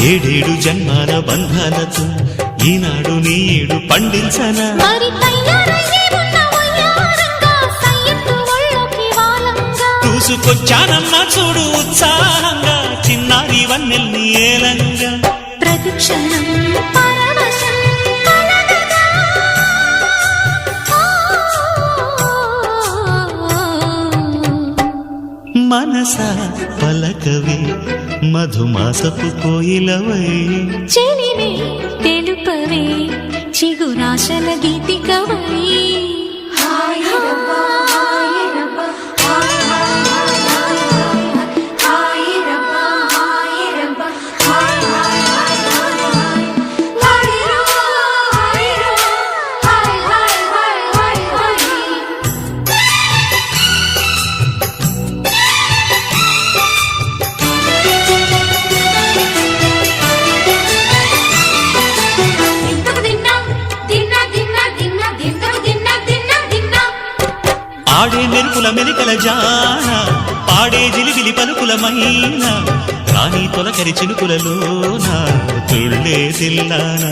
ఏడేడు జన్మాల బంధాలతో ఈనాడు నీడు పండించనా చూసుకొచ్చానమ్మా చూడు ఉత్సాహంగా చిన్నారి వన్నెల్ని ఏలంగా ప్రతిక్షణం మనసా పలకవే మధుమాసపు కోయిలవై చెలివే తెలుపవే చిగురాశల గీతికవై ఆడే మెరుపుల మెలికల జాన పాడే జిలిబిలి పలుకులమైన రాణి తొలకరి చినుకులలోన తుళ్ళే తిల్లానా